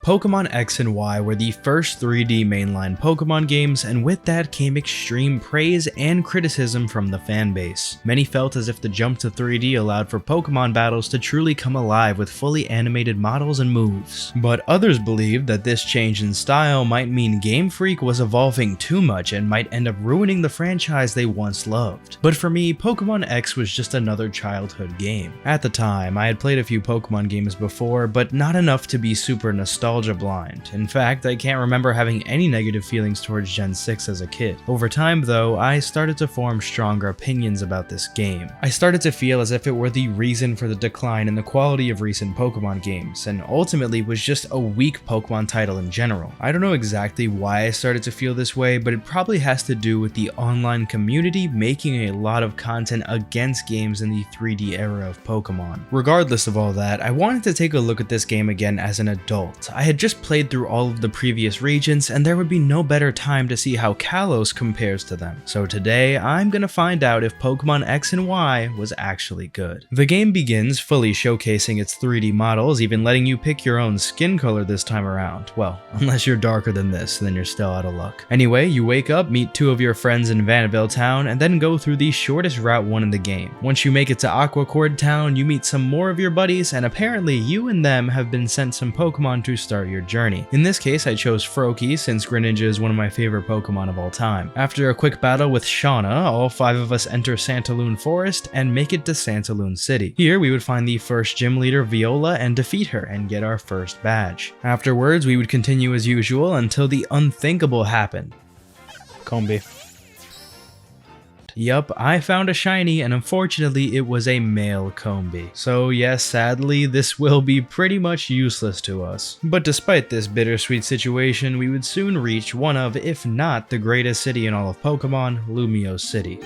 Pokemon X and Y were the first 3D mainline Pokemon games, and with that came extreme praise and criticism from the fanbase. Many felt as if the jump to 3D allowed for Pokemon battles to truly come alive with fully animated models and moves. But others believed that this change in style might mean Game Freak was evolving too much and might end up ruining the franchise they once loved. But for me, Pokemon X was just another childhood game. At the time, I had played a few Pokemon games before, but not enough to be super nostalgia blind. In fact, I can't remember having any negative feelings towards Gen 6 as a kid. Over time though, I started to form stronger opinions about this game. I started to feel as if it were the reason for the decline in the quality of recent Pokemon games, and ultimately was just a weak Pokemon title in general. I don't know exactly why I started to feel this way, but it probably has to do with the online community making a lot of content against games in the 3D era of Pokemon. Regardless of all that, I wanted to take a look at this game again as an adult. I had just played through all of the previous regions, and there would be no better time to see how Kalos compares to them. So today, I'm gonna find out if Pokemon X and Y was actually good. The game begins fully showcasing its 3D models, even letting you pick your own skin color this time around. Well, unless you're darker than this, then you're still out of luck. Anyway, you wake up, meet two of your friends in Vanillave Town, and then go through the shortest route 1 in the game. Once you make it to Aquacord Town, you meet some more of your buddies, and apparently you and them have been sent some Pokemon to start your journey. In this case, I chose Froakie since Greninja is one of my favorite Pokemon of all time. After a quick battle with Shauna, all 5 of us enter Santaloon Forest and make it to Santaloon City. Here we would find the first gym leader, Viola, and defeat her and get our first badge. Afterwards, we would continue as usual until the unthinkable happened. Combee. Yup, I found a shiny, and unfortunately it was a male Combee. So yes, sadly, this will be pretty much useless to us. But despite this bittersweet situation, we would soon reach one of, if not the greatest city in all of Pokemon, Lumiose City.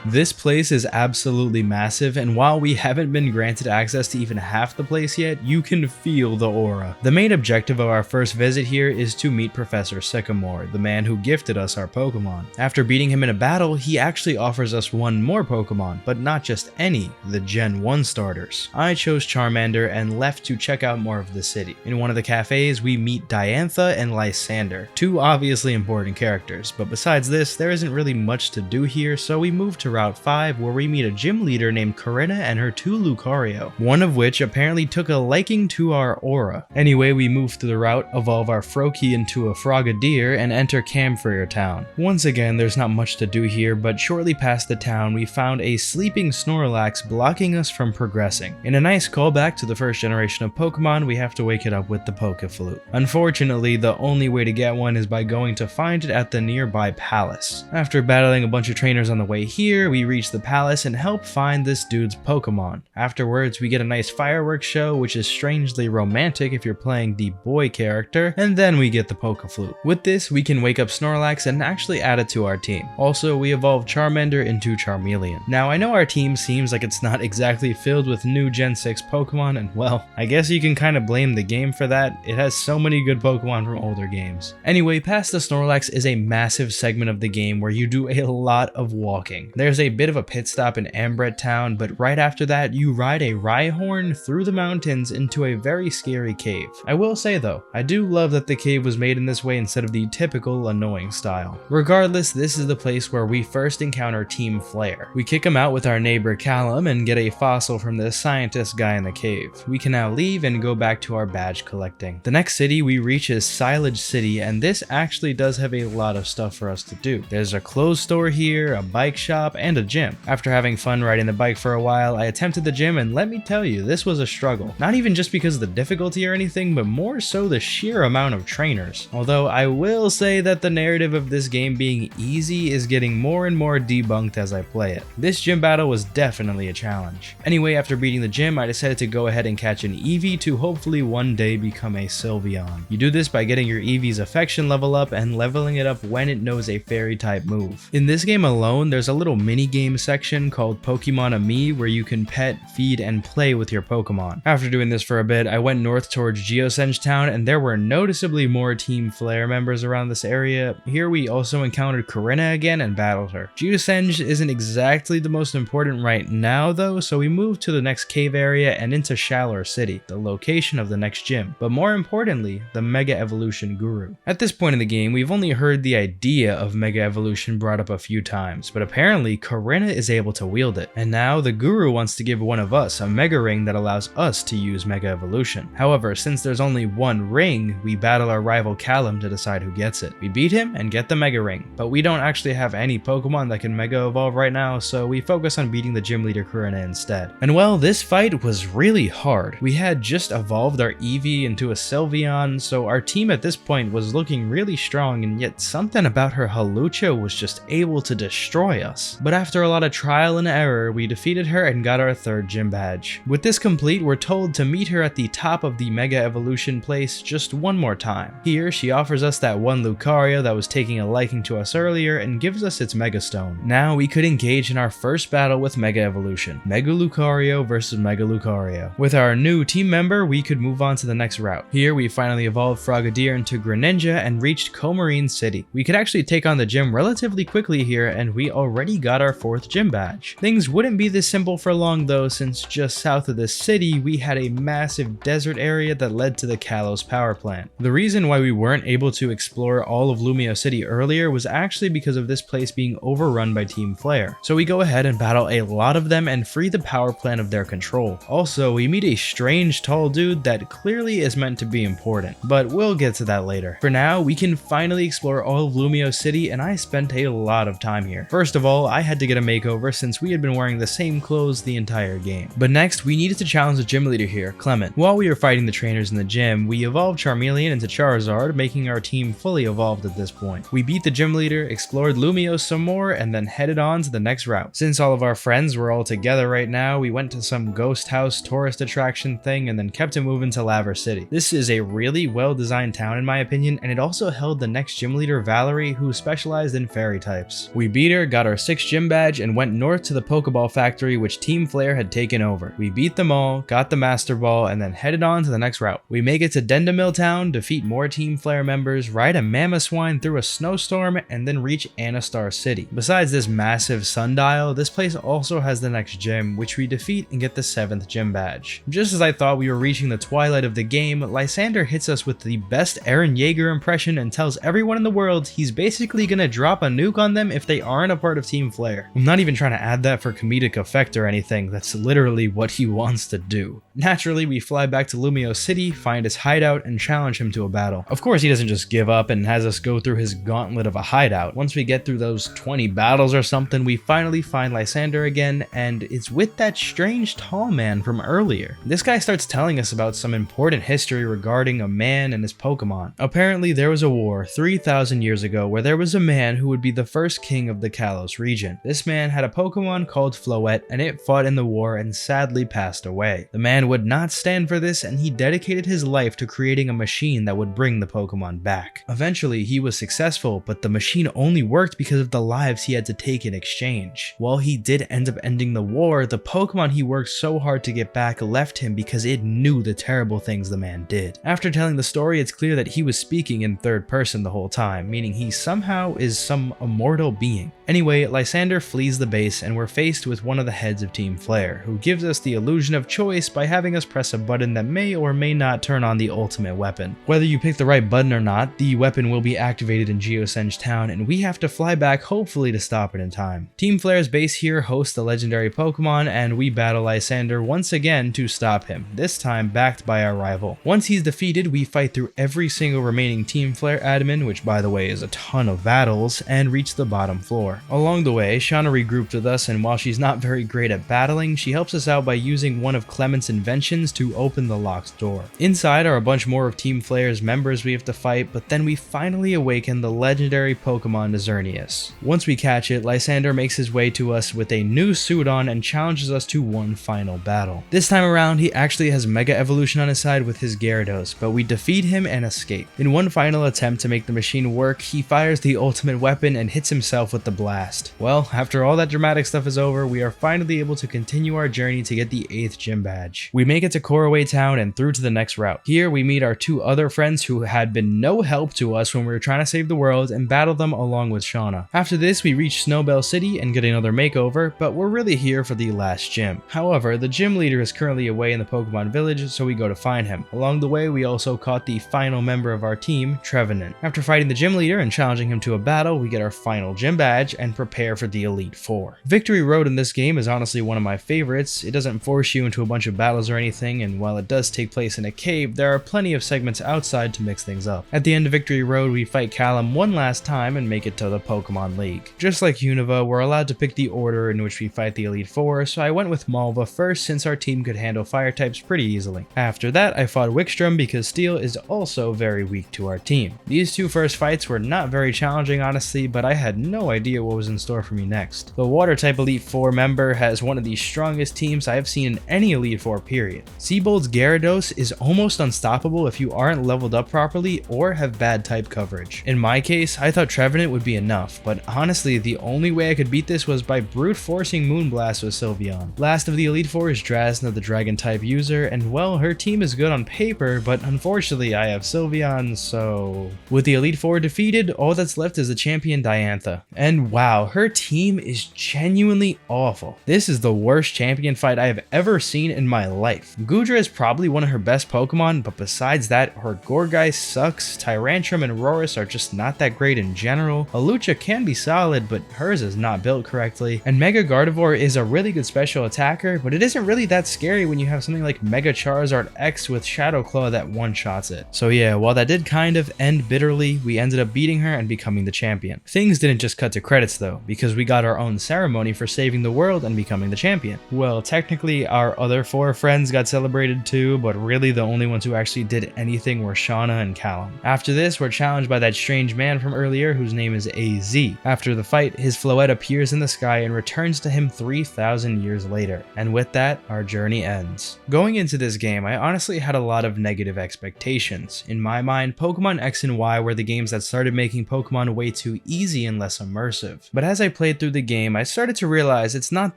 This place is absolutely massive, and while we haven't been granted access to even half the place yet, you can feel the aura. The main objective of our first visit here is to meet Professor Sycamore, the man who gifted us our Pokemon. After beating him in a battle, he actually offers us one more Pokemon, but not just any, the Gen 1 starters. I chose Charmander and left to check out more of the city. In one of the cafes, we meet Diantha and Lysander, two obviously important characters, but besides this, there isn't really much to do here, so we move to Route 5, where we meet a gym leader named Corinna and her 2 Lucario, one of which apparently took a liking to our aura. Anyway, we move through the route, evolve our Froakie into a Frogadier, and enter Camphor Town. Once again, there's not much to do here, but shortly past the town, we found a sleeping Snorlax blocking us from progressing. In a nice callback to the first generation of Pokemon, we have to wake it up with the Pokeflute. Unfortunately, the only way to get one is by going to find it at the nearby palace. After battling a bunch of trainers on the way here, we reach the palace and help find this dude's Pokemon. Afterwards, we get a nice fireworks show, which is strangely romantic if you're playing the boy character, and then we get the Pokeflute. With this, we can wake up Snorlax and actually add it to our team. Also, we evolve Charmander into Charmeleon. Now, I know our team seems like it's not exactly filled with new Gen 6 Pokemon, and well, I guess you can kind of blame the game for that. It has so many good Pokemon from older games. Anyway, past the Snorlax is a massive segment of the game where you do a lot of walking. There's a bit of a pit stop in Ambret Town, but right after that, you ride a Rhyhorn through the mountains into a very scary cave. I will say though, I do love that the cave was made in this way instead of the typical annoying style. Regardless, this is the place where we first encounter Team Flare. We kick him out with our neighbor Callum and get a fossil from the scientist guy in the cave. We can now leave and go back to our badge collecting. The next city we reach is Silage City, and this actually does have a lot of stuff for us to do. There's a clothes store here, a bike shop, and a gym. After having fun riding the bike for a while, I attempted the gym, and let me tell you, this was a struggle. Not even just because of the difficulty or anything, but more so the sheer amount of trainers. Although I will say that the narrative of this game being easy is getting more and more debunked as I play it. This gym battle was definitely a challenge. Anyway, after beating the gym, I decided to go ahead and catch an Eevee to hopefully one day become a Sylveon. You do this by getting your Eevee's affection level up and leveling it up when it knows a fairy type move. In this game alone, there's a little mini-game section called Pokemon Ami where you can pet, feed, and play with your Pokemon. After doing this for a bit, I went north towards Geosenge Town, and there were noticeably more Team Flare members around this area. Here we also encountered Corinna again and battled her. Geosenge isn't exactly the most important right now though, so we moved to the next cave area and into Shallor City, the location of the next gym, but more importantly, the Mega Evolution Guru. At this point in the game, we've only heard the idea of Mega Evolution brought up a few times, but apparently Corinna is able to wield it, and now the Guru wants to give one of us a Mega Ring that allows us to use Mega Evolution. However, since there's only one ring, we battle our rival Callum to decide who gets it. We beat him and get the Mega Ring, but we don't actually have any Pokemon that can Mega Evolve right now, so we focus on beating the gym leader Corinna instead. And well, this fight was really hard. We had just evolved our Eevee into a Sylveon, so our team at this point was looking really strong, and yet something about her Hawlucha was just able to destroy us. But after a lot of trial and error, we defeated her and got our third gym badge. With this complete, we're told to meet her at the top of the Mega Evolution place just one more time. Here, she offers us that one Lucario that was taking a liking to us earlier and gives us its Mega Stone. Now we could engage in our first battle with Mega Evolution, Mega Lucario versus Mega Lucario. With our new team member, we could move on to the next route. Here we finally evolved Frogadier into Greninja and reached Comarine City. We could actually take on the gym relatively quickly here, and we already got our fourth gym badge. Things wouldn't be this simple for long though, since just south of the city we had a massive desert area that led to the Kalos power plant. The reason why we weren't able to explore all of Lumio City earlier was actually because of this place being overrun by Team Flare. So we go ahead and battle a lot of them and free the power plant of their control. Also, we meet a strange tall dude that clearly is meant to be important, but we'll get to that later. For now, we can finally explore all of Lumio City, and I spent a lot of time here. First of all, I had to get a makeover since we had been wearing the same clothes the entire game. But next, we needed to challenge the gym leader here, Clement. While we were fighting the trainers in the gym, we evolved Charmeleon into Charizard, making our team fully evolved at this point. We beat the gym leader, explored Lumio some more, and then headed on to the next route. Since all of our friends were all together right now, we went to some ghost house tourist attraction thing and then kept it moving to Laver City. This is a really well designed town in my opinion, and it also held the next gym leader Valerie, who specialized in fairy types. We beat her, got our 6th gym badge, and went north to the Pokeball factory which Team Flare had taken over. We beat them all, got the Master Ball, and then headed on to the next route. We make it to Dendamil Town, defeat more Team Flare members, ride a Mamoswine through a snowstorm, and then reach Anastar City. Besides this massive sundial, this place also has the next gym, which we defeat and get the 7th gym badge. Just as I thought we were reaching the twilight of the game, Lysander hits us with the best Eren Yeager impression and tells everyone in the world he's basically gonna drop a nuke on them if they aren't a part of Team Flare. I'm not even trying to add that for comedic effect or anything, that's literally what he wants to do. Naturally, we fly back to Lumio City, find his hideout, and challenge him to a battle. Of course, he doesn't just give up and has us go through his gauntlet of a hideout. Once we get through those 20 battles or something, we finally find Lysander again, and it's with that strange tall man from earlier. This guy starts telling us about some important history regarding a man and his Pokemon. Apparently, there was a war 3,000 years ago where there was a man who would be the first king of the Kalos region. This man had a Pokemon called Floette, and it fought in the war and sadly passed away. The man would not stand for this, and he dedicated his life to creating a machine that would bring the Pokemon back. Eventually, he was successful, but the machine only worked because of the lives he had to take in exchange. While he did end up ending the war, the Pokemon he worked so hard to get back left him because it knew the terrible things the man did. After telling the story, it's clear that he was speaking in third person the whole time, meaning he somehow is some immortal being. Anyway, Lysander flees the base and we're faced with one of the heads of Team Flare, who gives us the illusion of choice by having us press a button that may or may not turn on the ultimate weapon. Whether you pick the right button or not, the weapon will be activated in Geosenge Town, and we have to fly back hopefully to stop it in time. Team Flare's base here hosts the legendary Pokemon, and we battle Lysander once again to stop him, this time backed by our rival. Once he's defeated, we fight through every single remaining Team Flare admin, which by the way is a ton of battles, and reach the bottom floor. Along the way, Shauna regrouped with us, and while she's not very great at battling, she helps us out by using one of Clement's inventions to open the locked door. Inside are a bunch more of Team Flare's members we have to fight, but then we finally awaken the legendary Pokemon Xerneas. Once we catch it, Lysander makes his way to us with a new suit on and challenges us to one final battle. This time around, he actually has Mega Evolution on his side with his Gyarados, but we defeat him and escape. In one final attempt to make the machine work, he fires the ultimate weapon and hits himself with the blast. Well, after all that dramatic stuff is over, we are finally able to continue our journey to get the 8th gym badge. We make it to Koraway Town and through to the next route. Here we meet our two other friends who had been no help to us when we were trying to save the world and battle them along with Shauna. After this, we reach Snowbell City and get another makeover, but we're really here for the last gym. However, the gym leader is currently away in the Pokemon village, so we go to find him. Along the way, we also caught the final member of our team, Trevenant. After fighting the gym leader and challenging him to a battle, we get our final gym badge and prepare for the Elite Four. Victory Road in this game is honestly one of my favorites. It doesn't force you into a bunch of battles or anything, and while it does take place in a cave, there are plenty of segments outside to mix things up. At the end of Victory Road, we fight Callum one last time and make it to the Pokemon League. Just like Unova, we're allowed to pick the order in which we fight the Elite Four, so I went with Malva first since our team could handle fire types pretty easily. After that, I fought Wickstrom because Steel is also very weak to our team. These two first fights were not very challenging honestly, but I had no idea what was in store for me next. The Water type Elite Four member has one of the strongest teams I have seen in any Elite Four period. Seabold's Gyarados is almost unstoppable if you aren't leveled up properly or have bad type coverage. In my case, I thought Trevenant would be enough, but honestly the only way I could beat this was by brute forcing Moonblast with Sylveon. Last of the Elite Four is Drasna, the Dragon type user, and well, her team is good on paper, but unfortunately I have Sylveon, so... With the Elite Four defeated, all that's left is the champion Diantha. And wow, her team is genuinely awful. This is the worst champion fight I have ever seen in my life. Goodra is probably one of her best Pokemon, but besides that, her Gourgeist sucks, Tyrantrum and Aurorus are just not that great in general, Alucha can be solid, but hers is not built correctly, and Mega Gardevoir is a really good special attacker, but it isn't really that scary when you have something like Mega Charizard X with Shadow Claw that one-shots it. So yeah, while that did kind of end bitterly, we ended up beating her and becoming the champion. Things didn't just cut to credits though, because we got our own ceremony for saving the world and becoming the champion. Well, technically our other four friends got celebrated too, but really the only ones who actually did anything were Shauna and Callum. After this, we're challenged by that strange man from earlier whose name is AZ. After the fight, his Floette appears in the sky and returns to him 3,000 years later. And with that, our journey ends. Going into this game, I honestly had a lot of negative expectations. In my mind, Pokemon X and Y were the games that started making Pokemon way too easy and less immersive. But as I played through the game, I started to realize it's not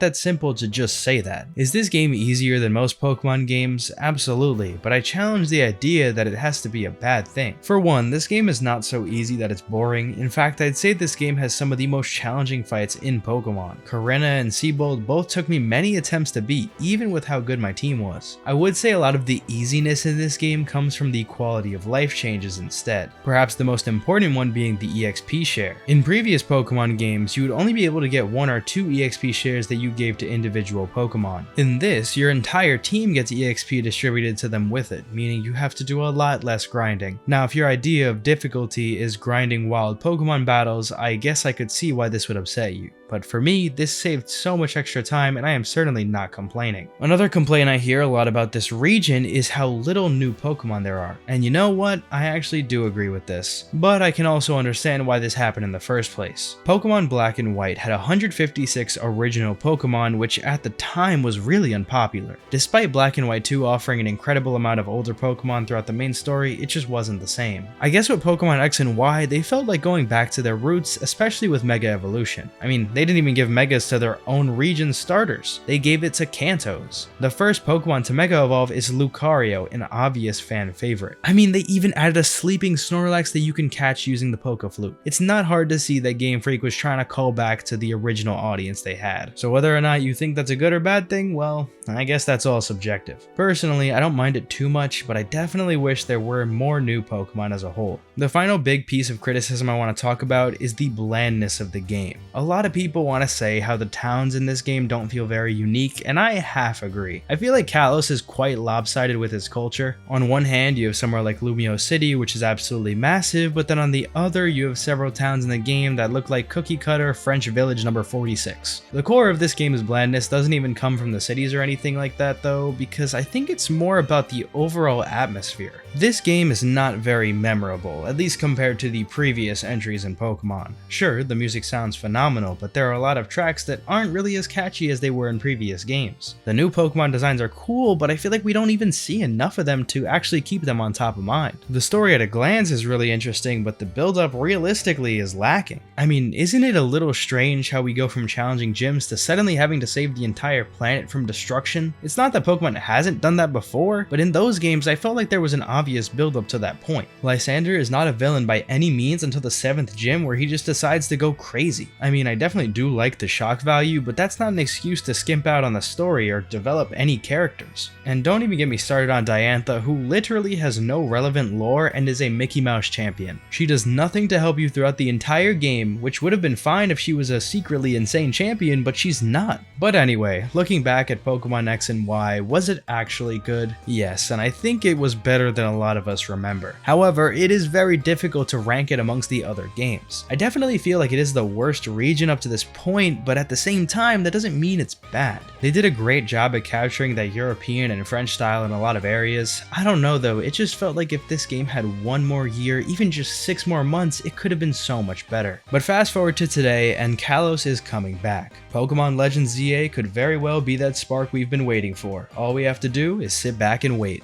that simple to just say that. Is this game easier than most Pokemon games? Absolutely, but I challenge the idea that it has to be a bad thing. For one, this game is not so easy that it's boring. In fact, I'd say this game has some of the most challenging fights in Pokemon. Korrina and Seabold both took me many attempts to beat, even with how good my team was. I would say a lot of the easiness in this game comes from the quality of life changes instead, perhaps the most important one being the EXP share. In previous Pokemon games, you would only be able to get 1 or 2 EXP shares that you gave to individual Pokemon. In this, your entire team gets EXP distributed to them with it, meaning you have to do a lot less grinding. Now, if your idea of difficulty is grinding wild Pokemon battles, I guess I could see why this would upset you. But for me, this saved so much extra time and I am certainly not complaining. Another complaint I hear a lot about this region is how little new Pokemon there are. And you know what? I actually do agree with this. But I can also understand why this happened in the first place. Pokemon Black and White had 156 original Pokemon, which at the time was really unpopular. Despite Black and White 2 offering an incredible amount of older Pokemon throughout the main story, it just wasn't the same. I guess with Pokemon X and Y, they felt like going back to their roots, especially with Mega Evolution. I mean, they didn't even give Megas to their own region starters. They gave it to Kantos. The first Pokemon to Mega Evolve is Lucario, an obvious fan favorite. I mean, they even added a sleeping Snorlax that you can catch using the Poké Flute. It's not hard to see that Game Freak was trying to call back to the original audience they had. So whether or not you think that's a good or bad thing, well, I guess that's all subjective. Personally, I don't mind it too much, but I definitely wish there were more new Pokemon as a whole. The final big piece of criticism I want to talk about is the blandness of the game. A lot of people want to say how the towns in this game don't feel very unique, and I half agree. I feel like Kalos is quite lopsided with its culture. On one hand, you have somewhere like Lumiose City, which is absolutely massive, but then on the other, you have several towns in the game that look like cookie cutter French village number 46. The core of this game's blandness doesn't even come from the cities or anything like that though. though, because I think it's more about the overall atmosphere. This game is not very memorable, at least compared to the previous entries in Pokemon. Sure, the music sounds phenomenal, but there are a lot of tracks that aren't really as catchy as they were in previous games. The new Pokemon designs are cool, but I feel like we don't even see enough of them to actually keep them on top of mind. The story at a glance is really interesting, but the build-up realistically is lacking. I mean, isn't it a little strange how we go from challenging gyms to suddenly having to save the entire planet from destruction? It's not that Pokemon hasn't done that before, but in those games I felt like there was an obvious build-up to that point. Lysander is not a villain by any means until the 7th gym where he just decides to go crazy. I mean, I definitely do like the shock value, but that's not an excuse to skimp out on the story or develop any characters. And don't even get me started on Diantha, who literally has no relevant lore and is a Mickey Mouse champion. She does nothing to help you throughout the entire game, which would have been fine if she was a secretly insane champion, but she's not. But anyway, looking back at Pokemon X and Y, was it actually good? Yes, and I think it was better than a lot of us remember. However, it is very difficult to rank it amongst the other games. I definitely feel like it is the worst region up to this point, but at the same time, that doesn't mean it's bad. They did a great job at capturing that European and French style in a lot of areas. I don't know though, it just felt like if this game had one more year, even just 6 more months, it could have been so much better. But fast forward to today, and Kalos is coming back. Pokemon Legends ZA could very well be that spark we've been waiting for. All we have to do is sit back and wait.